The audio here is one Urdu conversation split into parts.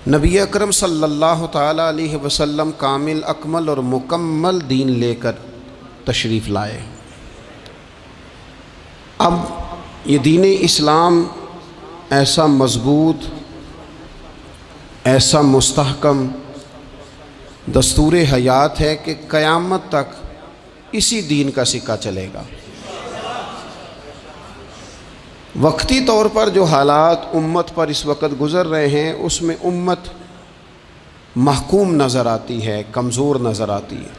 نبی اکرم صلی اللہ تعالیٰ علیہ وسلم کامل اکمل اور مکمل دین لے کر تشریف لائے۔ اب یہ دین اسلام ایسا مضبوط، ایسا مستحکم دستور حیات ہے کہ قیامت تک اسی دین کا سکہ چلے گا۔ وقتی طور پر جو حالات امت پر اس وقت گزر رہے ہیں اس میں امت محکوم نظر آتی ہے، کمزور نظر آتی ہے،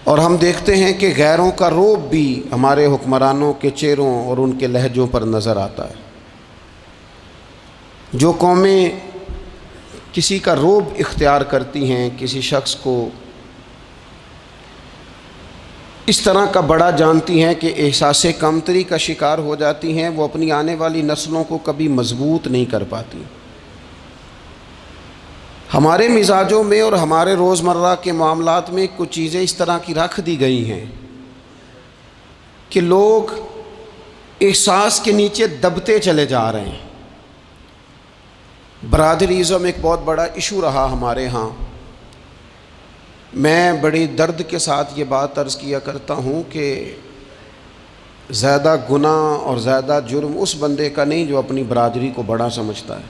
اور ہم دیکھتے ہیں کہ غیروں کا رعب بھی ہمارے حکمرانوں کے چہروں اور ان کے لہجوں پر نظر آتا ہے۔ جو قومیں کسی کا رعب اختیار کرتی ہیں، کسی شخص کو اس طرح کا بڑا جانتی ہیں کہ احساس کمتری کا شکار ہو جاتی ہیں، وہ اپنی آنے والی نسلوں کو کبھی مضبوط نہیں کر پاتی۔ ہمارے مزاجوں میں اور ہمارے روزمرہ کے معاملات میں کچھ چیزیں اس طرح کی رکھ دی گئی ہیں کہ لوگ احساس کے نیچے دبتے چلے جا رہے ہیں۔ برادریزم ایک بہت بڑا ایشو رہا ہمارے ہاں۔ میں بڑی درد کے ساتھ یہ بات عرض کیا کرتا ہوں کہ زیادہ گناہ اور زیادہ جرم اس بندے کا نہیں جو اپنی برادری کو بڑا سمجھتا ہے،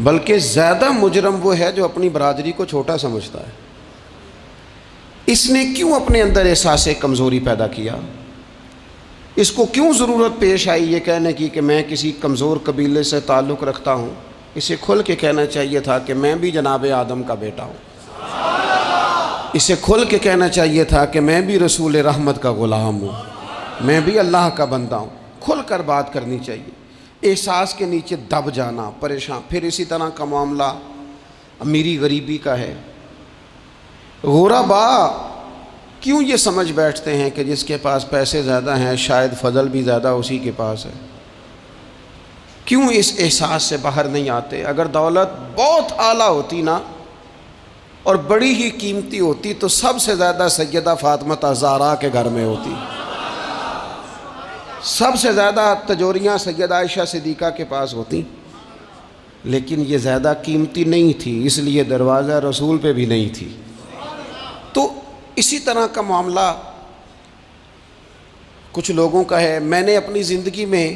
بلکہ زیادہ مجرم وہ ہے جو اپنی برادری کو چھوٹا سمجھتا ہے۔ اس نے کیوں اپنے اندر احساس کمزوری پیدا کیا؟ اس کو کیوں ضرورت پیش آئی یہ کہنے کی کہ میں کسی کمزور قبیلے سے تعلق رکھتا ہوں؟ اسے کھل کے کہنا چاہیے تھا کہ میں بھی جناب آدم کا بیٹا ہوں۔ اسے کھل کے کہنا چاہیے تھا کہ میں بھی رسول رحمت کا غلام ہوں، میں بھی اللہ کا بندہ ہوں۔ کھل کر بات کرنی چاہیے۔ احساس کے نیچے دب جانا، پریشان۔ پھر اسی طرح کا معاملہ امیری غریبی کا ہے۔ غربا کیوں یہ سمجھ بیٹھتے ہیں کہ جس کے پاس پیسے زیادہ ہیں شاید فضل بھی زیادہ اسی کے پاس ہے؟ کیوں اس احساس سے باہر نہیں آتے؟ اگر دولت بہت اعلیٰ ہوتی نا اور بڑی ہی قیمتی ہوتی تو سب سے زیادہ سیدہ فاطمہ زہرا کے گھر میں ہوتی، سب سے زیادہ تجوریاں سیدہ عائشہ صدیقہ کے پاس ہوتی، لیکن یہ زیادہ قیمتی نہیں تھی، اس لیے دروازہ رسول پہ بھی نہیں تھی۔ تو اسی طرح کا معاملہ کچھ لوگوں کا ہے۔ میں نے اپنی زندگی میں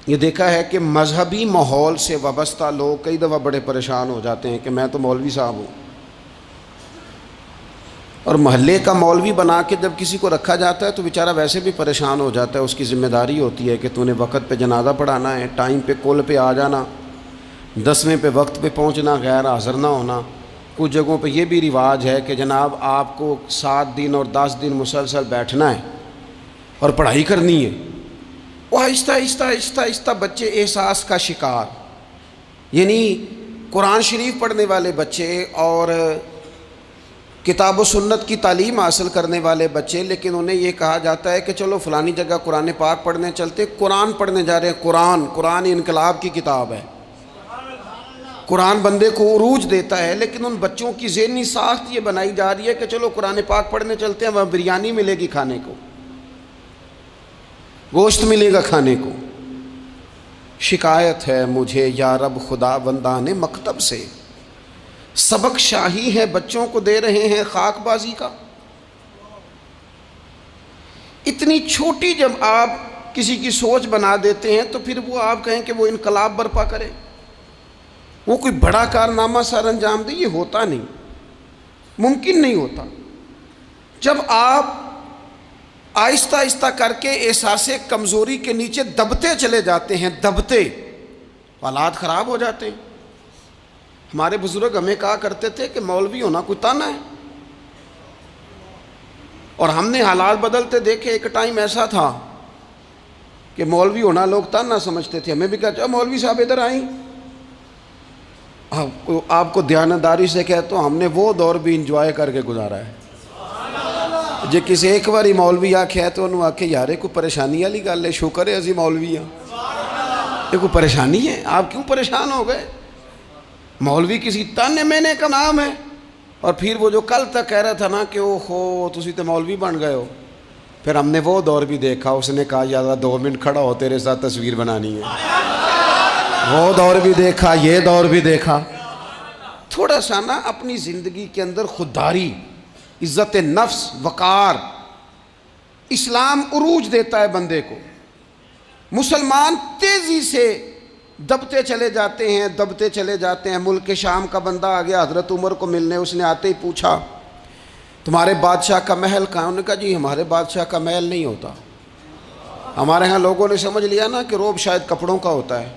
یہ دیکھا ہے کہ مذہبی ماحول سے وابستہ لوگ کئی دفعہ بڑے پریشان ہو جاتے ہیں کہ میں تو مولوی صاحب ہوں، اور محلے کا مولوی بنا کے جب کسی کو رکھا جاتا ہے تو بیچارہ ویسے بھی پریشان ہو جاتا ہے۔ اس کی ذمہ داری ہوتی ہے کہ تو نے وقت پہ جنازہ پڑھانا ہے، ٹائم پہ کل پہ آ جانا، 10ویں پہ وقت پہ پہنچنا، غیر حاضر نہ ہونا۔ کچھ جگہوں پہ یہ بھی رواج ہے کہ جناب آپ کو 7 دن اور 10 دن مسلسل بیٹھنا ہے اور پڑھائی کرنی ہے۔ وہ آہستہ آہستہ آہستہ آہستہ بچے احساس کا شکار، یعنی قرآن شریف پڑھنے والے بچے اور کتاب و سنت کی تعلیم حاصل کرنے والے بچے، لیکن انہیں یہ کہا جاتا ہے کہ چلو فلانی جگہ قرآن پاک پڑھنے چلتے، قرآن پڑھنے جا رہے ہیں۔ قرآن انقلاب کی کتاب ہے، قرآن بندے کو عروج دیتا ہے، لیکن ان بچوں کی ذہنی ساخت یہ بنائی جا رہی ہے کہ چلو قرآن پاک پڑھنے چلتے ہیں، وہاں بریانی ملے گی کھانے کو، گوشت ملے گا کھانے کو۔ شکایت ہے مجھے یا رب خدا بندان مکتب سے، سبق شاہی ہے بچوں کو دے رہے ہیں خاک بازی کا۔ اتنی چھوٹی جب آپ کسی کی سوچ بنا دیتے ہیں تو پھر وہ آپ کہیں کہ وہ انقلاب برپا کرے، وہ کوئی بڑا کارنامہ سر انجام دے، یہ ہوتا نہیں، ممکن نہیں ہوتا۔ جب آپ آہستہ آہستہ کر کے احساس کمزوری کے نیچے دبتے چلے جاتے ہیں، دبتے، حالات خراب ہو جاتے ہیں۔ ہمارے بزرگ ہمیں کہا کرتے تھے کہ مولوی ہونا کوئی تانا ہے، اور ہم نے حالات بدلتے دیکھے۔ ایک ٹائم ایسا تھا کہ مولوی ہونا لوگ تانا سمجھتے تھے، ہمیں بھی کہا مولوی صاحب ادھر آئیں، آپ کو دیانتداری سے کہتا ہوں ہم نے وہ دور بھی انجوائے کر کے گزارا ہے۔ جے کسی ایک باری مولوی آکھے تو انہوں آکھے یار کوئی پریشانی والی گل ہے، شکر ہے اسی مولوی ہیں، یہ کوئی پریشانی ہے؟ آپ کیوں پریشان ہو گئے؟ مولوی کسی تانے مینے کا نام ہے۔ اور پھر وہ جو کل تک کہہ رہا تھا نا کہ اوہو تسی تو مولوی بن گئے ہو، پھر ہم نے وہ دور بھی دیکھا، اس نے کہا یار 2 منٹ کھڑا ہو تیرے ساتھ تصویر بنانی ہے۔ وہ دور بھی دیکھا، یہ دور بھی دیکھا. تھوڑا سا نا اپنی زندگی کے اندر خودداری، عزت نفس، وقار. اسلام عروج دیتا ہے بندے کو. مسلمان تیزی سے دبتے چلے جاتے ہیں. ملک شام کا بندہ آ گیا حضرت عمر کو ملنے. اس نے آتے ہی پوچھا تمہارے بادشاہ کا محل کہاں؟ انہوں نے کہا جی ہمارے بادشاہ کا محل نہیں ہوتا. ہمارے ہاں لوگوں نے سمجھ لیا نا کہ روب شاید کپڑوں کا ہوتا ہے،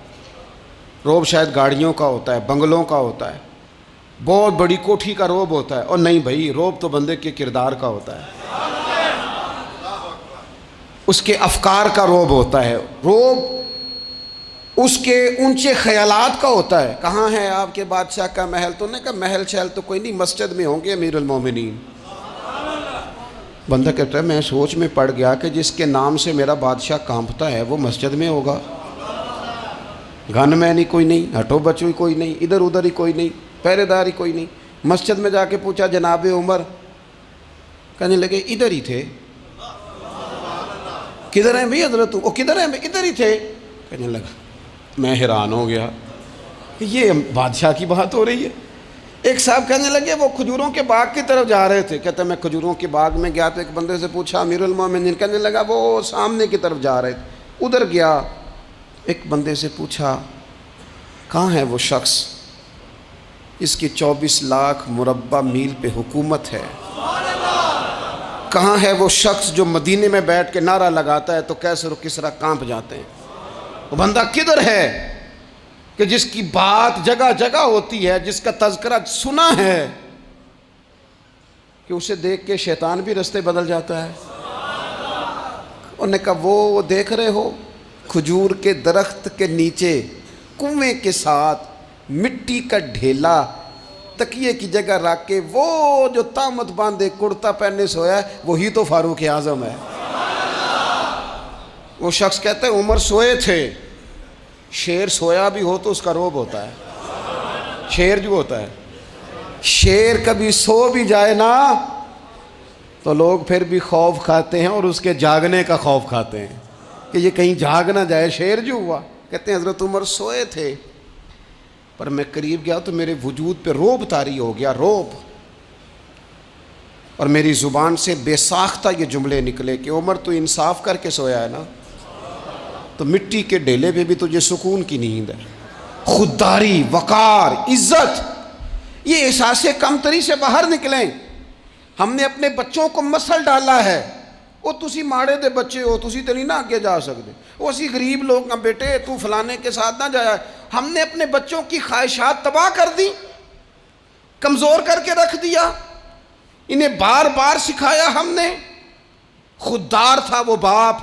روب شاید گاڑیوں کا ہوتا ہے، بنگلوں کا ہوتا ہے، بہت بڑی کوٹھی کا روب ہوتا ہے. اور نہیں بھائی، روب تو بندے کے کردار کا ہوتا ہے، اس کے افکار کا روب ہوتا ہے. روب اس کے اونچے خیالات کا ہوتا ہے. کہاں ہے آپ کے بادشاہ کا محل؟ تو نے کہا محل شہل تو کوئی نہیں، مسجد میں ہوں گے امیر المومنین. بندہ کہتا ہے میں سوچ میں پڑ گیا کہ جس کے نام سے میرا بادشاہ کانپتا ہے وہ مسجد میں ہوگا. گن مین ہی کوئی نہیں، ہٹو بچو ہی کوئی نہیں، ادھر ادھر ہی کوئی نہیں، پہرے دار ہی کوئی نہیں. مسجد میں جا کے پوچھا جناب عمر، کہنے لگے ادھر ہی تھے. کدھر ہیں بھئی حضرت؟ وہ کدھر ہیں بھئی؟ ادھر ہی تھے. کہنے لگا میں حیران ہو گیا یہ بادشاہ کی بات ہو رہی ہے. ایک صاحب کہنے لگے وہ کھجوروں کے باغ کی طرف جا رہے تھے. کہتے میں کھجوروں کے باغ میں گیا تو ایک بندے سے پوچھا امیر المومنین. کہنے لگا وہ سامنے کی طرف جا رہے تھے. ادھر گیا. ایک بندے سے پوچھا کہاں ہے وہ شخص اس کی 24 لاکھ مربع میل پہ حکومت ہے؟ کہاں ہے وہ شخص جو مدینے میں بیٹھ کے نعرہ لگاتا ہے تو کیسر و کسریٰ کانپ جاتے ہیں؟ وہ بندہ کدھر ہے کہ جس کی بات جگہ جگہ ہوتی ہے، جس کا تذکرہ سنا ہے کہ اسے دیکھ کے شیطان بھی رستے بدل جاتا ہے؟ انہوں نے کہا وہ دیکھ رہے ہو کھجور کے درخت کے نیچے کنویں کے ساتھ مٹی کا ڈھیلا تکیے کی جگہ رکھ کے وہ جو تامت باندھے کرتا پہنے سویا ہے وہی تو فاروق اعظم ہے. وہ شخص کہتا ہے عمر سوئے تھے. شیر سویا بھی ہو تو اس کا روب ہوتا ہے. شیر جو ہوتا ہے، شیر کبھی سو بھی جائے نا تو لوگ پھر بھی خوف کھاتے ہیں اور اس کے جاگنے کا خوف کھاتے ہیں کہ یہ کہیں جاگ نہ جائے. شیر جو ہوا، کہتے ہیں حضرت عمر سوئے تھے پر میں قریب گیا تو میرے وجود پہ روب طاری ہو گیا، روب. اور میری زبان سے بے ساختہ یہ جملے نکلے کہ عمر تو انصاف کر کے سویا ہے نا، تو مٹی کے ڈھیلے پہ بھی تجھے سکون کی نیند ہے. خودداری، وقار، عزت، یہ احساس کمتری سے باہر نکلیں. ہم نے اپنے بچوں کو مسل ڈالا ہے وہ تسی ماڑے دے بچے ہو، تسی تو نہیں نہ آگے جا سکتے، وہ اسی غریب لوگ نہ بیٹے تو فلانے کے ساتھ نہ جایا. ہم نے اپنے بچوں کی خواہشات تباہ کر دی، کمزور کر کے رکھ دیا. انہیں بار بار سکھایا ہم نے. خوددار تھا وہ باپ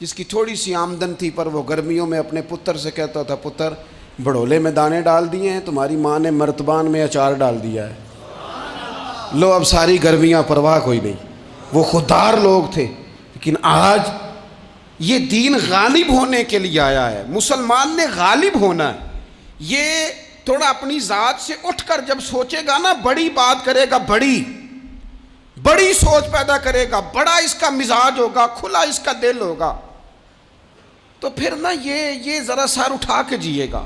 جس کی تھوڑی سی آمدن تھی پر وہ گرمیوں میں اپنے پتر سے کہتا تھا پتر بڑولے میں دانے ڈال دیے ہیں، تمہاری ماں نے مرتبان میں اچار ڈال دیا ہے، لو اب ساری گرمیاں پرواہ کوئی نہیں. وہ خوددار لوگ تھے. لیکن آج یہ دین غالب ہونے کے لیے آیا ہے. مسلمان نے غالب ہونا ہے. یہ تھوڑا اپنی ذات سے اٹھ کر جب سوچے گا نا، بڑی بات کرے گا، بڑی سوچ پیدا کرے گا، بڑا اس کا مزاج ہوگا، کھلا اس کا دل ہوگا، تو پھر نا یہ ذرا سر اٹھا کے جیے گا.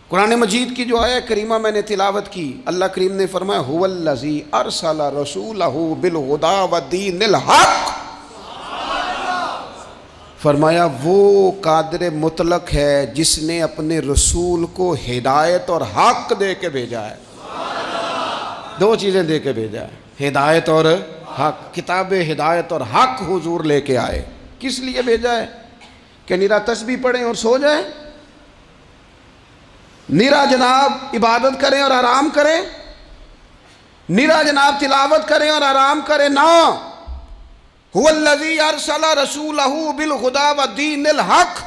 قرآن مجید کی جو آیت کریمہ میں نے تلاوت کی، اللہ کریم نے فرمایا هو الذی ارسل رسولہ بالہدی ودین الحق. فرمایا وہ قادر مطلق ہے جس نے اپنے رسول کو ہدایت اور حق دے کے بھیجا ہے. دو چیزیں دے کے بھیجا ہے، ہدایت اور حق. کتاب ہدایت اور حق حضور لے کے آئے. کس لیے بھیجا ہے؟ کہ نیرا تسبیح پڑھیں اور سو جائیں، نیرا جناب عبادت کریں اور آرام کریں، نیرا جناب تلاوت کریں اور آرام کریں. نہ، هو الذی ارسل رسولہ بالہدی ودین الحق.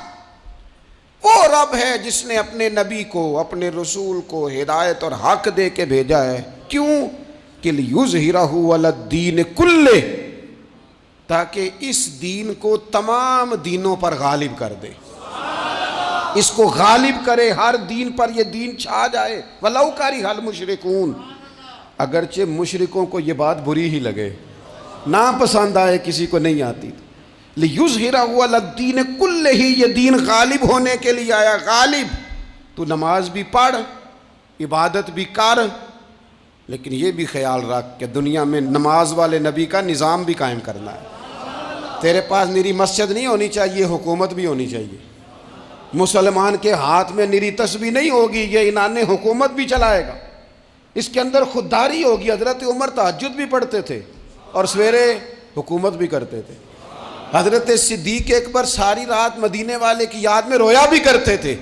وہ رب ہے جس نے اپنے نبی کو، اپنے رسول کو ہدایت اور حق دے کے بھیجا ہے. کیوں؟ کہ لیظہرہ علی الدین کلہ، تاکہ اس دین کو تمام دینوں پر غالب کر دے، اس کو غالب کرے، ہر دین پر یہ دین چھا جائے. وَلَوْ كَرِهَ الْمُشْرِكُونَ. اگرچہ مشرکوں کو یہ بات بری ہی لگے، نا پسند آئے، کسی کو نہیں آتی، لِيُظْهِرَهُ عَلَى الدِّينِ كُلِّهِ، یہ دین غالب ہونے کے لیے آیا. غالب تو نماز بھی پڑھ، عبادت بھی کر، لیکن یہ بھی خیال رکھ کہ دنیا میں نماز والے نبی کا نظام بھی قائم کرنا ہے. تیرے پاس نری مسجد نہیں ہونی چاہیے، حکومت بھی ہونی چاہیے. مسلمان کے ہاتھ میں نری تسبیح نہیں ہوگی، یہ انان حکومت بھی چلائے گا. اس کے اندر خودداری ہوگی. حضرت عمر تہجد بھی پڑھتے تھے اور سویرے حکومت بھی کرتے تھے. حضرت صدیق اکبر ساری رات مدینے والے کی یاد میں رویا بھی کرتے تھے،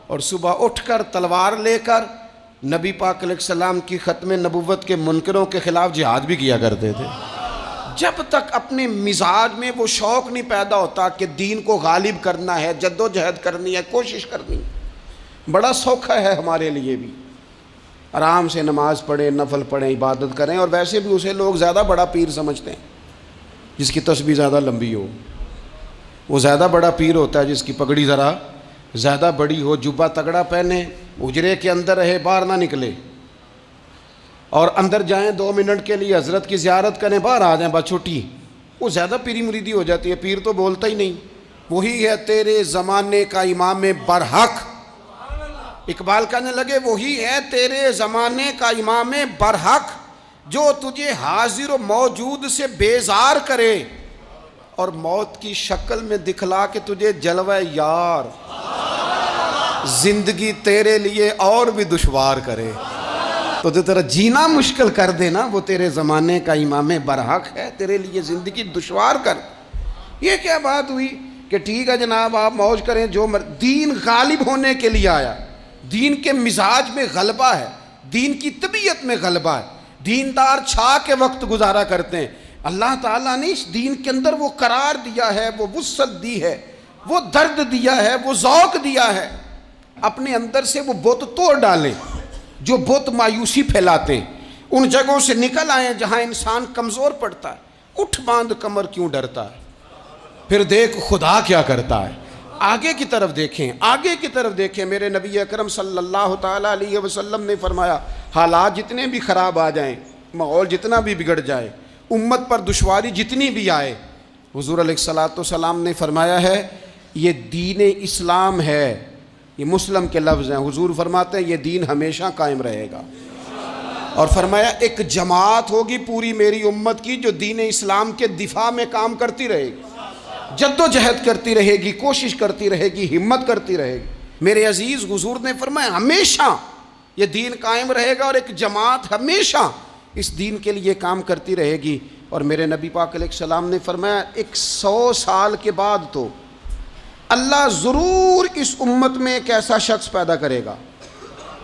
اور صبح اٹھ کر تلوار لے کر نبی پاک علیہ السلام کی ختم نبوت کے منکروں کے خلاف جہاد بھی کیا کرتے تھے. جب تک اپنے مزاج میں وہ شوق نہیں پیدا ہوتا کہ دین کو غالب کرنا ہے، جد و جہد کرنی ہے، کوشش کرنی ہے. بڑا سوکھا ہے ہمارے لیے بھی، آرام سے نماز پڑھیں، نفل پڑھیں، عبادت کریں. اور ویسے بھی اسے لوگ زیادہ بڑا پیر سمجھتے ہیں جس کی تسبیح زیادہ لمبی ہو. وہ زیادہ بڑا پیر ہوتا ہے جس کی پگڑی ذرا زیادہ بڑی ہو، جبہ تگڑا پہنے، اجرے کے اندر رہے، باہر نہ نکلے، اور اندر جائیں 2 منٹ کے لیے حضرت کی زیارت کریں، باہر آ جائیں بس چھٹی. وہ زیادہ پیری مریدی ہو جاتی ہے. پیر تو بولتا ہی نہیں. وہی ہے تیرے زمانے کا امام برحق. اقبال کہنے لگے وہی ہے تیرے زمانے کا امام برحق، جو تجھے حاضر و موجود سے بیزار کرے اور موت کی شکل میں دکھلا کے تجھے جلوہ یار، زندگی تیرے لیے اور بھی دشوار کرے. تو جو تیرا جینا مشکل کر دینا، وہ تیرے زمانے کا امام برحق ہے، تیرے لیے زندگی دشوار کر. یہ کیا بات ہوئی کہ ٹھیک ہے جناب آپ موج کریں جو دین غالب ہونے کے لیے آیا. دین کے مزاج میں غلبہ ہے، دین کی طبیعت میں غلبہ ہے. دیندار چھا کے وقت گزارا کرتے ہیں. اللہ تعالیٰ نے اس دین کے اندر وہ قرار دیا ہے، وہ وسعت دی ہے، وہ درد دیا ہے، وہ ذوق دیا ہے. اپنے اندر سے وہ بت توڑ ڈالیں جو بت مایوسی پھیلاتے ہیں. ان جگہوں سے نکل آئیں جہاں انسان کمزور پڑتا ہے. اٹھ باندھ کمر کیوں ڈرتا ہے، پھر دیکھ خدا کیا کرتا ہے. آگے کی طرف دیکھیں، آگے کی طرف دیکھیں. میرے نبی اکرم صلی اللہ تعالیٰ علیہ وسلم نے فرمایا حالات جتنے بھی خراب آ جائیں، ماحول جتنا بھی بگڑ جائے، امت پر دشواری جتنی بھی آئے، حضور علیہ الصلوۃ والسلام نے فرمایا ہے یہ دین اسلام ہے. یہ مسلم کے لفظ ہیں. حضور فرماتے ہیں یہ دین ہمیشہ قائم رہے گا. اور فرمایا ایک جماعت ہوگی پوری میری امت کی جو دین اسلام کے دفاع میں کام کرتی رہے گی، جد و جہد کرتی رہے گی، کوشش کرتی رہے گی، ہمت کرتی رہے گی. میرے عزیز حضور نے فرمایا ہمیشہ یہ دین قائم رہے گا، اور ایک جماعت ہمیشہ اس دین کے لیے کام کرتی رہے گی. اور میرے نبی پاک علیہ السلام نے فرمایا 100 سال کے بعد تو اللہ ضرور اس امت میں ایک ایسا شخص پیدا کرے گا،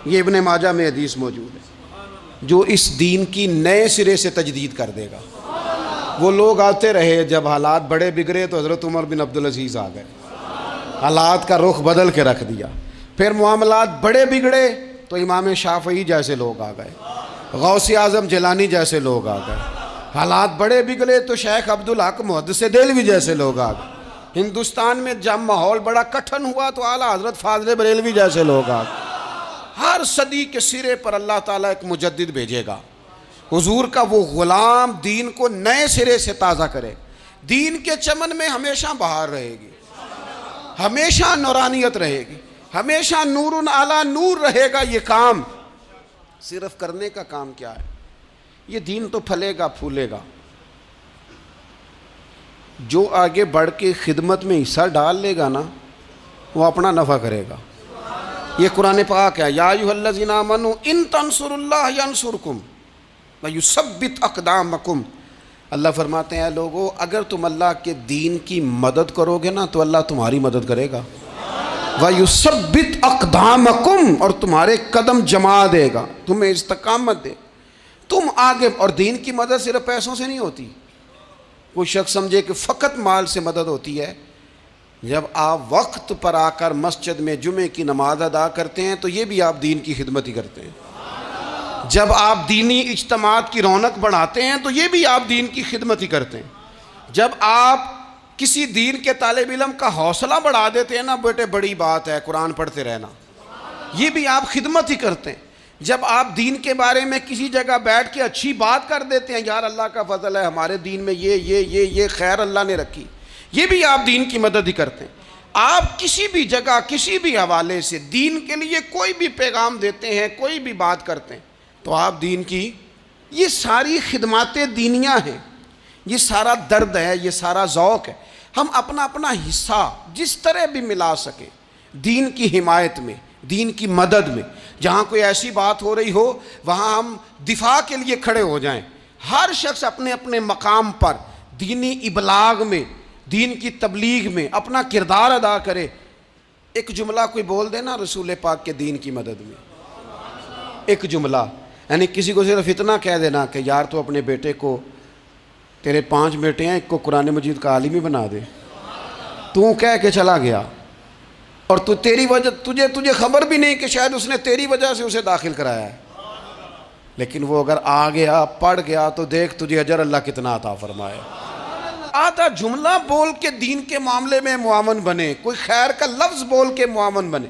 یہ ابن ماجہ میں حدیث موجود ہے، جو اس دین کی نئے سرے سے تجدید کر دے گا. وہ لوگ آتے رہے، جب حالات بڑے بگڑے تو حضرت عمر بن عبدالعزیز آ گئے، حالات کا رخ بدل کے رکھ دیا. پھر معاملات بڑے بگڑے تو امام شافعی جیسے لوگ آ گئے، غوث اعظم جیلانی جیسے لوگ آ گئے. حالات بڑے بگڑے تو شیخ عبدالحق محدث دہلوی جیسے لوگ آ گئے. ہندوستان میں جب ماحول بڑا کٹھن ہوا تو اعلیٰ حضرت فاضل بریلوی جیسے لوگ آ گئے. ہر صدی کے سرے پر اللہ تعالیٰ ایک مجدد بھیجے گا. حضور کا وہ غلام دین کو نئے سرے سے تازہ کرے. دین کے چمن میں ہمیشہ بہار رہے گی، ہمیشہ نورانیت رہے گی، ہمیشہ نور علی نور رہے گا. یہ کام صرف کرنے کا کام کیا ہے؟ یہ دین تو پھلے گا پھولے گا. جو آگے بڑھ کے خدمت میں حصہ ڈال لے گا نا، وہ اپنا نفع کرے گا. یہ قرآن پاک ہے، یا ایھا الذین آمنوا ان تنصروا اللہ ینصرکم ویثبت اقدامکم. اللہ فرماتے ہیں لوگو اگر تم اللہ کے دین کی مدد کرو گے نا تو اللہ تمہاری مدد کرے گا. ویثبت اقدامکم، اور تمہارے قدم جما دے گا، تمہیں استقامت دے. تم آگے، اور دین کی مدد صرف پیسوں سے نہیں ہوتی. کوئی شخص سمجھے کہ فقط مال سے مدد ہوتی ہے. جب آپ وقت پر آ کر مسجد میں جمعے کی نماز ادا کرتے ہیں تو یہ بھی آپ دین کی خدمت ہی کرتے ہیں. جب آپ دینی اجتماعات کی رونق بڑھاتے ہیں تو یہ بھی آپ دین کی خدمت ہی کرتے ہیں. جب آپ کسی دین کے طالب علم کا حوصلہ بڑھا دیتے ہیں نا، بیٹے بڑی بات ہے قرآن پڑھتے رہنا، یہ بھی آپ خدمت ہی کرتے ہیں. جب آپ دین کے بارے میں کسی جگہ بیٹھ کے اچھی بات کر دیتے ہیں، یار اللہ کا فضل ہے ہمارے دین میں یہ خیر اللہ نے رکھی، یہ بھی آپ دین کی مدد ہی کرتے ہیں. آپ کسی بھی جگہ کسی بھی حوالے سے دین کے لیے کوئی بھی پیغام دیتے ہیں, کوئی بھی بات کرتے ہیں, تو آپ دین کی یہ ساری خدمات دینیاں ہیں, یہ سارا درد ہے, یہ سارا ذوق ہے. ہم اپنا اپنا حصہ جس طرح بھی ملا سکیں دین کی حمایت میں, دین کی مدد میں. جہاں کوئی ایسی بات ہو رہی ہو وہاں ہم دفاع کے لیے کھڑے ہو جائیں. ہر شخص اپنے اپنے مقام پر دینی ابلاغ میں, دین کی تبلیغ میں اپنا کردار ادا کرے. ایک جملہ کوئی بول دے نا رسول پاک کے دین کی مدد میں, ایک جملہ, یعنی کسی کو صرف اتنا کہہ دینا کہ یار تو اپنے بیٹے کو, تیرے 5 بیٹے ہیں, ایک کو قرآن مجید کا عالم ہی بنا دے. تو کہہ کے چلا گیا اور تو تیری وجہ تجھے خبر بھی نہیں کہ شاید اس نے تیری وجہ سے اسے داخل کرایا ہے, لیکن وہ اگر آ گیا پڑھ گیا تو دیکھ تجھے اجر اللہ کتنا عطا فرمائے. آدھا جملہ بول کے دین کے معاملے میں معاون بنے, کوئی خیر کا لفظ بول کے معاون بنے.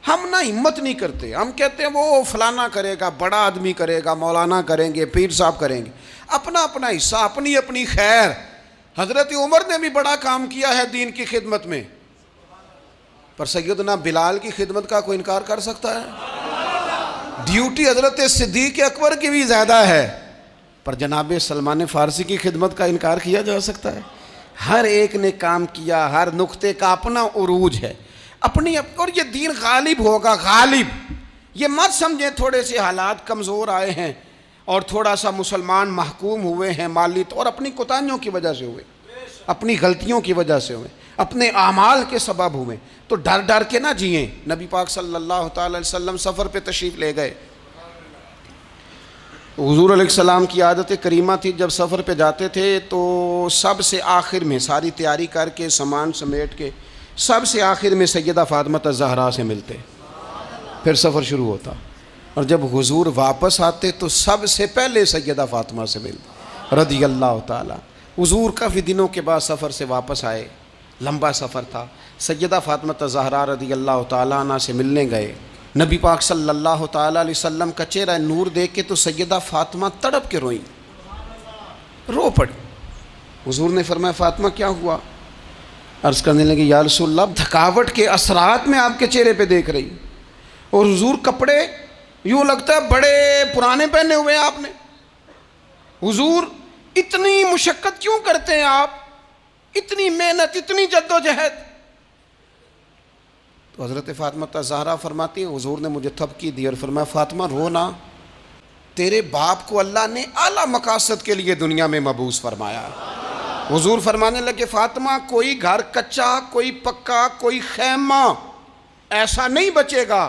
ہم نہ ہمت نہیں کرتے, ہم کہتے ہیں وہ فلانا کرے گا, بڑا آدمی کرے گا, مولانا کریں گے, پیر صاحب کریں گے. اپنا اپنا حصہ, اپنی اپنی خیر. حضرت عمر نے بھی بڑا کام کیا ہے دین کی خدمت میں, پر سیدنا بلال کی خدمت کا کوئی انکار کر سکتا ہے؟ ڈیوٹی حضرت صدیق اکبر کی بھی زیادہ ہے, پر جناب سلمان فارسی کی خدمت کا انکار کیا جا سکتا ہے؟ ہر ایک نے کام کیا, ہر نقطے کا اپنا عروج ہے اپنی, اور یہ دین غالب ہوگا, غالب. یہ مت سمجھیں تھوڑے سے حالات کمزور آئے ہیں اور تھوڑا سا مسلمان محکوم ہوئے ہیں مالی اور اپنی کوتاہیوں کی وجہ سے ہوئے, اپنی غلطیوں کی وجہ سے ہوئے, اپنے اعمال کے سبب ہوئے, تو ڈر ڈر کے نہ جئیں. نبی پاک صلی اللہ تعالی علیہ وسلم سفر پہ تشریف لے گئے. حضور علیہ السلام کی عادت کریمہ تھی جب سفر پہ جاتے تھے تو سب سے آخر میں ساری تیاری کر کے سامان سمیٹ کے سب سے آخر میں سیدہ فاطمہ الزہرا سے ملتے, پھر سفر شروع ہوتا. اور جب حضور واپس آتے تو سب سے پہلے سیدہ فاطمہ سے ملتے رضی اللہ تعالی. حضور کافی دنوں کے بعد سفر سے واپس آئے, لمبا سفر تھا. سیدہ فاطمہ الزہرا رضی اللہ تعالیٰ عنہ سے ملنے گئے. نبی پاک صلی اللہ تعالیٰ علیہ وسلم کا چہرہ نور دیکھ کے تو سیدہ فاطمہ تڑپ کے روئیں, رو پڑی. حضور نے فرمایا فاطمہ کیا ہوا؟ عرض کرنے لگے یا رسول اللہ تھکاوٹ کے اثرات میں آپ کے چہرے پہ دیکھ رہی, اور حضور کپڑے یوں لگتا ہے بڑے پرانے پہنے ہوئے ہیں آپ نے. حضور اتنی مشقت کیوں کرتے ہیں آپ, اتنی محنت, اتنی جد و جہد؟ تو حضرت فاطمہ الزہرا فرماتی ہیں حضور نے مجھے تھپکی دی اور فرمایا فاطمہ رو نا, تیرے باپ کو اللہ نے اعلیٰ مقاصد کے لیے دنیا میں مبعوث فرمایا. حضور فرمانے لگے فاطمہ کوئی گھر کچا, کوئی پکا, کوئی خیمہ ایسا نہیں بچے گا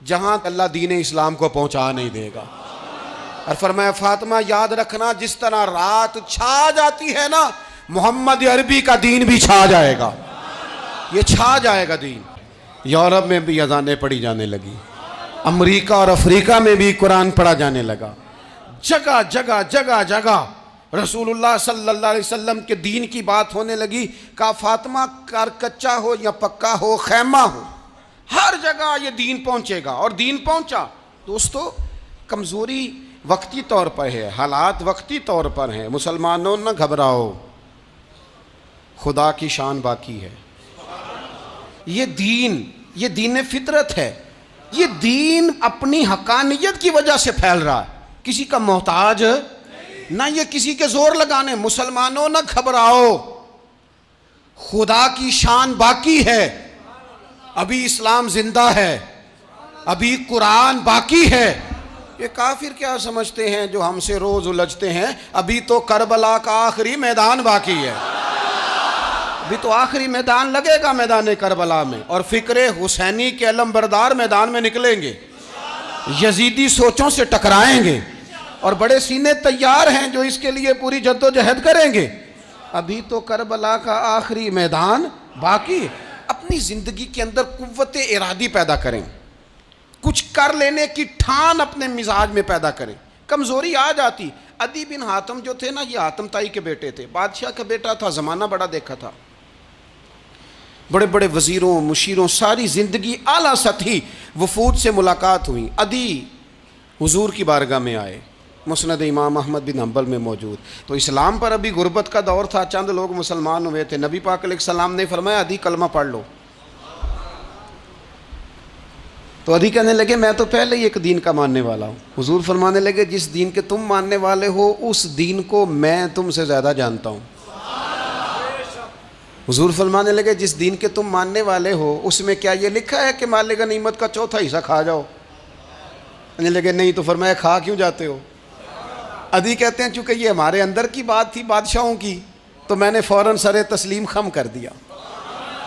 جہاں اللہ دین اسلام کو پہنچا نہیں دے گا. اور فرمایا فاطمہ یاد رکھنا جس طرح رات چھا جاتی ہے نا, محمد عربی کا دین بھی چھا جائے گا, یہ چھا جائے گا دین. یورپ میں بھی اذانیں پڑھی جانے لگی, امریکہ اور افریقہ میں بھی قرآن پڑھا جانے لگا, جگہ جگہ جگہ جگہ رسول اللہ صلی اللہ علیہ وسلم کے دین کی بات ہونے لگی. کہا فاطمہ کار کچا ہو یا پکا ہو, خیمہ ہو, ہر جگہ یہ دین پہنچے گا, اور دین پہنچا. دوستو کمزوری وقتی طور پر ہے, حالات وقتی طور پر ہیں. مسلمانوں نہ گھبراؤ, خدا کی شان باقی ہے. یہ دین فطرت ہے, یہ دین اپنی حقانیت کی وجہ سے پھیل رہا ہے, کسی کا محتاج نہ یہ کسی کے زور لگانے. مسلمانوں نہ گھبراؤ, خدا کی شان باقی ہے, ابھی اسلام زندہ ہے, ابھی قرآن باقی ہے. یہ کافر کیا سمجھتے ہیں جو ہم سے روز الجھتے ہیں, ابھی تو کربلا کا آخری میدان باقی ہے, ابھی تو آخری میدان لگے گا میدان کربلا میں, اور فکر حسینی کے علم بردار میدان میں نکلیں گے, یزیدی سوچوں سے ٹکرائیں گے, اور بڑے سینے تیار ہیں جو اس کے لیے پوری جد و جہد کریں گے. ابھی تو کربلا کا آخری میدان باقی ہے. اپنی زندگی کے اندر قوت ارادی پیدا کریں, کچھ کر لینے کی ٹھان اپنے مزاج میں پیدا کریں. کمزوری آ جاتی. عدی بن حاتم جو تھے نا, یہ حاتم تائی کے بیٹے تھے, بادشاہ کا بیٹا تھا, زمانہ بڑا دیکھا تھا, بڑے بڑے وزیروں مشیروں, ساری زندگی اعلیٰ سطحی وفود سے ملاقات ہوئی. عدی حضور کی بارگاہ میں آئے, مسند امام احمد بن حنبل میں موجود. تو اسلام پر ابھی غربت کا دور تھا, چند لوگ مسلمان ہوئے تھے. نبی پاک علیہ السلام نے فرمایا عدی کلمہ پڑھ لو. تو عدی کہنے لگے میں تو پہلے ہی ایک دین کا ماننے والا ہوں. حضور فرمانے لگے جس دین کے تم ماننے والے ہو اس دین کو میں تم سے زیادہ جانتا ہوں. حضور فرمانے لگے جس دین کے تم ماننے والے ہو اس میں کیا یہ لکھا ہے کہ مال غنیمت کا چوتھا حصہ کھا جاؤ؟ کہنے لگے نہیں. تو فرمایا کھا کیوں جاتے ہو؟ عدی کہتے ہیں چونکہ یہ ہمارے اندر کی بات تھی بادشاہوں کی, تو میں نے فوراً سر تسلیم خم کر دیا,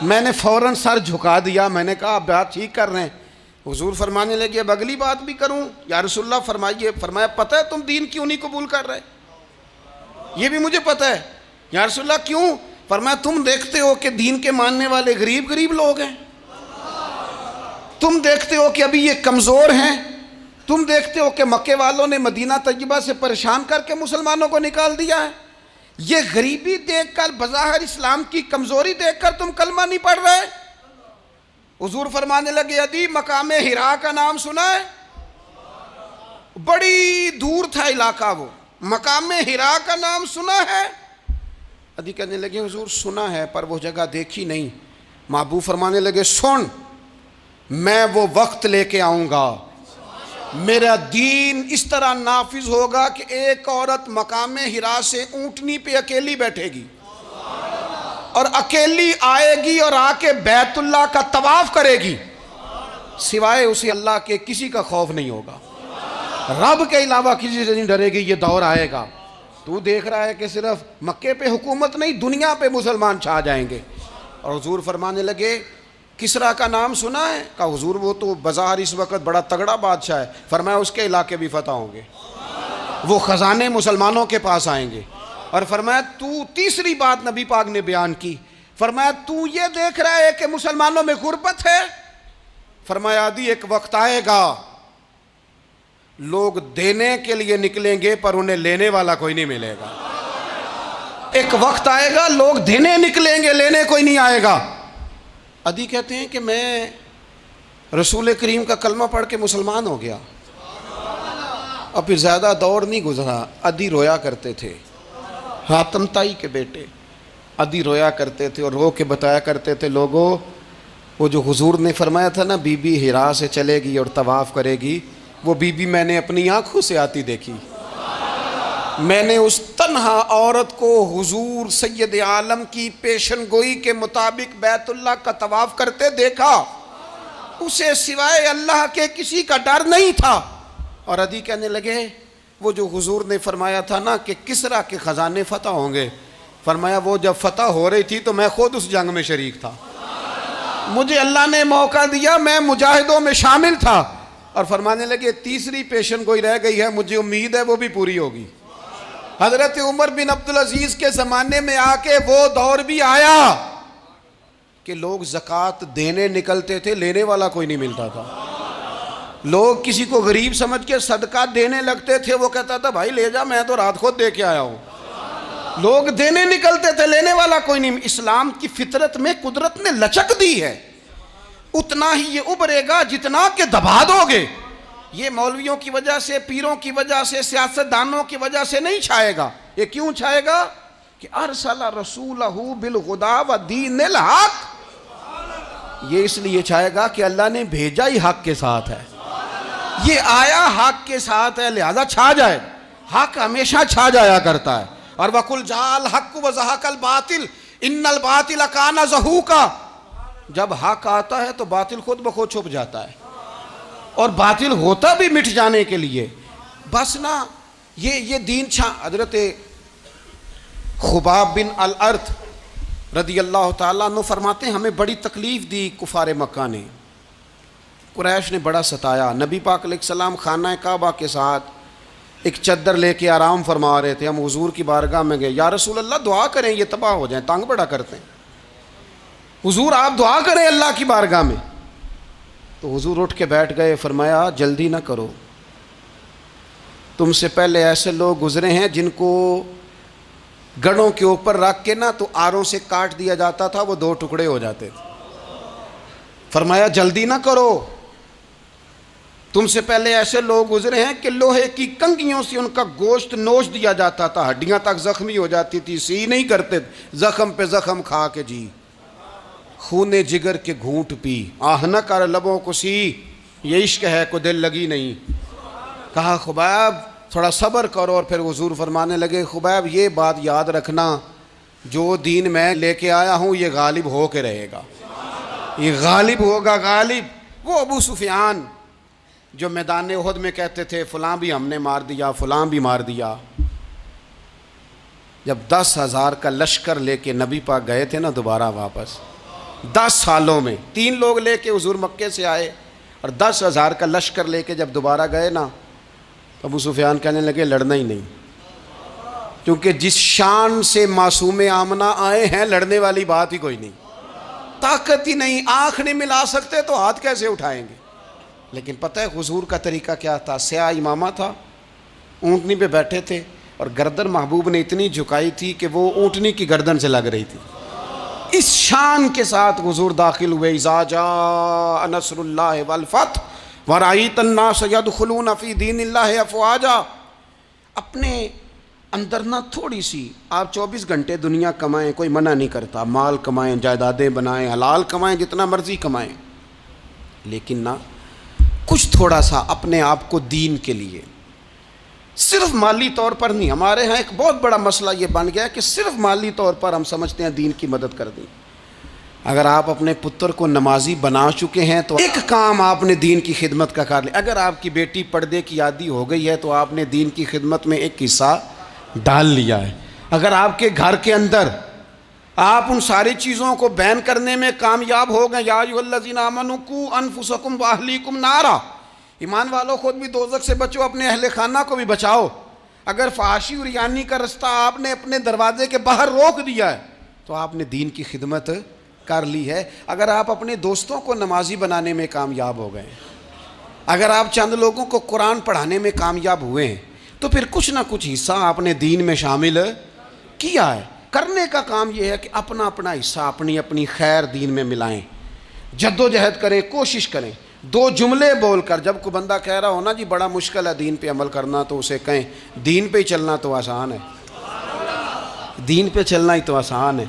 میں نے فوراً سر جھکا دیا. میں نے کہا آپ بات ٹھیک کر رہے ہیں. حضور فرمانے لگے اب اگلی بات بھی کروں یا رسول اللہ فرمائیے. فرمایا پتہ ہے تم دین کیوں نہیں قبول کر رہے؟ یہ بھی مجھے پتہ ہے. یا رسول اللہ کیوں؟ فرمایا تم دیکھتے ہو کہ دین کے ماننے والے غریب لوگ ہیں, تم دیکھتے ہو کہ ابھی یہ کمزور ہیں, تم دیکھتے ہو کہ مکے والوں نے مدینہ طیبہ سے پریشان کر کے مسلمانوں کو نکال دیا ہے. یہ غریبی دیکھ کر, بظاہر اسلام کی کمزوری دیکھ کر تم کلمہ نہیں پڑھ رہے. حضور فرمانے لگے عدی مقام حرا کا نام سنا ہے؟ بڑی دور تھا علاقہ وہ, مقام حرا کا نام سنا ہے؟ عدی کہنے لگے حضور سنا ہے پر وہ جگہ دیکھی نہیں. محبوب فرمانے لگے سن, میں وہ وقت لے کے آؤں گا, میرا دین اس طرح نافذ ہوگا کہ ایک عورت مقام حرا سے اونٹنی پہ اکیلی بیٹھے گی اور اکیلی آئے گی اور آ کے بیت اللہ کا طواف کرے گی, سوائے اسے اللہ کے کسی کا خوف نہیں ہوگا, رب کے علاوہ کسی سے نہیں ڈرے گی. یہ دور آئے گا. تو دیکھ رہا ہے کہ صرف مکے پہ حکومت نہیں دنیا پہ مسلمان چھا جائیں گے. اور حضور فرمانے لگے کسرا کا نام سنا ہے؟ کہا حضور وہ تو بظاہر اس وقت بڑا تگڑا بادشاہ ہے. فرمایا اس کے علاقے بھی فتح ہوں گے, وہ خزانے مسلمانوں کے پاس آئیں گے. اور فرمایا تو تیسری بات نبی پاک نے بیان کی, فرمایا تو یہ دیکھ رہا ہے کہ مسلمانوں میں غربت ہے؟ فرمایا عدی ایک وقت آئے گا لوگ دینے کے لیے نکلیں گے پر انہیں لینے والا کوئی نہیں ملے گا. ایک وقت آئے گا لوگ دینے نکلیں گے لینے کوئی نہیں آئے گا. عدی کہتے ہیں کہ میں رسول کریم کا کلمہ پڑھ کے مسلمان ہو گیا. اب پھر زیادہ دور نہیں گزرا, عدی رویا کرتے تھے. حاتم تائی کے بیٹے عدی رویا کرتے تھے اور رو کے بتایا کرتے تھے لوگوں وہ جو حضور نے فرمایا تھا نا بی بی حرا سے چلے گی اور طواف کرے گی, وہ بی بی میں نے اپنی آنکھوں سے آتی دیکھی. میں نے اس تنہا عورت کو حضور سید عالم کی پیشن گوئی کے مطابق بیت اللہ کا طواف کرتے دیکھا, اسے سوائے اللہ کے کسی کا ڈر نہیں تھا. اور عدی کہنے لگے وہ جو حضور نے فرمایا تھا نا کہ کسرا کے خزانے فتح ہوں گے, فرمایا وہ جب فتح ہو رہی تھی تو میں خود اس جنگ میں شریک تھا, مجھے اللہ نے موقع دیا, میں مجاہدوں میں شامل تھا. اور فرمانے لگے تیسری پیشن گوئی رہ گئی ہے, مجھے امید ہے وہ بھی پوری ہوگی. حضرت عمر بن عبدالعزیز کے زمانے میں آ کے وہ دور بھی آیا کہ لوگ زکوٰۃ دینے نکلتے تھے, لینے والا کوئی نہیں ملتا تھا. لوگ کسی کو غریب سمجھ کے صدقہ دینے لگتے تھے, وہ کہتا تھا بھائی لے جا, میں تو رات خود دے کے آیا ہوں. لوگ دینے نکلتے تھے, لینے والا کوئی نہیں. اسلام کی فطرت میں قدرت نے لچک دی ہے, اتنا ہی یہ ابھرے گا جتنا کہ دبا دو گے. یہ مولویوں کی وجہ سے, پیروں کی وجہ سے, سیاستدانوں کی وجہ سے نہیں چھائے گا. یہ کیوں چھائے گا کہ ارسل رسولہ بالہدی ودین الحق, یہ اس لیے چھائے گا کہ اللہ نے بھیجا ہی حق کے ساتھ ہے, یہ آیا حق کے ساتھ ہے, لہذا چھا جائے. حق ہمیشہ چھا جایا کرتا ہے. اور وَقُلْ جَاءَ الْحَقُّ وَزَهَقَ الْبَاطِلُ إِنَّ الْبَاطِلَ كَانَ زَهُوقًا. جب حق آتا ہے تو باطل خود بخود چھپ جاتا ہے, اور باطل ہوتا بھی مٹ جانے کے لیے. بس نا یہ دین حضرت خباب بن الارت رضی اللہ تعالیٰ عنہ فرماتے ہیں ہمیں بڑی تکلیف دی کفار مکہ نے, قریش نے بڑا ستایا. نبی پاک علیہ السلام خانہ کعبہ کے ساتھ ایک چادر لے کے آرام فرما رہے تھے. ہم حضور کی بارگاہ میں گئے, یا رسول اللہ دعا کریں یہ تباہ ہو جائیں, تنگ بڑا کرتے ہیں. حضور آپ دعا کریں اللہ کی بارگاہ میں. تو حضور اٹھ کے بیٹھ گئے, فرمایا جلدی نہ کرو, تم سے پہلے ایسے لوگ گزرے ہیں جن کو گڑوں کے اوپر رکھ کے نا تو آروں سے کاٹ دیا جاتا تھا, وہ 2 ٹکڑے ہو جاتے تھے. فرمایا جلدی نہ کرو. تم سے پہلے ایسے لوگ گزرے ہیں کہ لوہے کی کنگھیوں سے ان کا گوشت نوچ دیا جاتا تھا، ہڈیاں تک زخمی ہو جاتی تھی، سی نہیں کرتے، زخم پہ زخم کھا کے جی خون جگر کے گھونٹ پی، آہ نہ کر لبوں کو سی، یہ عشق ہے کو دل لگی نہیں۔ کہا خبیب تھوڑا صبر کرو، اور پھر حضور فرمانے لگے خبیب یہ بات یاد رکھنا، جو دین میں لے کے آیا ہوں یہ غالب ہو کے رہے گا، یہ غالب ہوگا، غالب۔ وہ ابو سفیان جو میدان احد میں کہتے تھے فلاں بھی ہم نے مار دیا، فلاں بھی مار دیا، جب 10,000 کا لشکر لے کے نبی پاک گئے تھے نا دوبارہ واپس، 10 سالوں میں 3 لوگ لے کے حضور مکے سے آئے، اور 10,000 کا لشکر لے کے جب دوبارہ گئے نا، ابو سفیان کہنے لگے لڑنا ہی نہیں، کیونکہ جس شان سے معصوم آمنہ آئے ہیں لڑنے والی بات ہی کوئی نہیں، طاقت ہی نہیں، آنکھ نہیں ملا سکتے تو ہاتھ کیسے اٹھائیں گے۔ لیکن پتہ ہے حضور کا طریقہ کیا تھا؟ سیاہ امامہ تھا، اونٹنی پہ بیٹھے تھے، اور گردن محبوب نے اتنی جھکائی تھی کہ وہ اونٹنی کی گردن سے لگ رہی تھی، اس شان کے ساتھ حضور داخل ہوئے۔ اذا جاء نصر اللہ والفتح ورأیت الناس يدخلون فی دین اللہ افواجا۔ اپنے اندر نہ تھوڑی سی، آپ 24 گھنٹے دنیا کمائیں، کوئی منع نہیں کرتا، مال کمائیں، جائیدادیں بنائیں، حلال کمائیں، جتنا مرضی کمائیں، لیکن نہ کچھ تھوڑا سا اپنے آپ کو دین کے لیے، صرف مالی طور پر نہیں۔ ہمارے ہاں ایک بہت بڑا مسئلہ یہ بن گیا ہے کہ صرف مالی طور پر ہم سمجھتے ہیں دین کی مدد کر دیں۔ اگر آپ اپنے پتر کو نمازی بنا چکے ہیں تو ایک کام آپ نے دین کی خدمت کا کر لیا۔ اگر آپ کی بیٹی پردے کی عادی ہو گئی ہے تو آپ نے دین کی خدمت میں ایک حصہ ڈال لیا ہے۔ اگر آپ کے گھر کے اندر آپ ان ساری چیزوں کو بین کرنے میں کامیاب ہو گئے، یا ایھا الذین آمنوا قوا انفسکم واہلیکم نارا، ایمان والوں خود بھی دوزخ سے بچو، اپنے اہل خانہ کو بھی بچاؤ۔ اگر فحاشی اور یانی کا رستہ آپ نے اپنے دروازے کے باہر روک دیا ہے تو آپ نے دین کی خدمت کر لی ہے۔ اگر آپ اپنے دوستوں کو نمازی بنانے میں کامیاب ہو گئے، اگر آپ چند لوگوں کو قرآن پڑھانے میں کامیاب ہوئے ہیں، تو پھر کچھ نہ کچھ حصہ آپ نے دین میں شامل کیا ہے۔ کرنے کا کام یہ ہے کہ اپنا اپنا حصہ، اپنی اپنی خیر دین میں ملائیں، جد و جہد کریں، کوشش کریں۔ 2 جملے بول کر، جب کوئی بندہ کہہ رہا ہو نا جی بڑا مشکل ہے دین پہ عمل کرنا، تو اسے کہیں دین پہ ہی چلنا تو آسان ہے، دین پہ چلنا ہی تو آسان ہے۔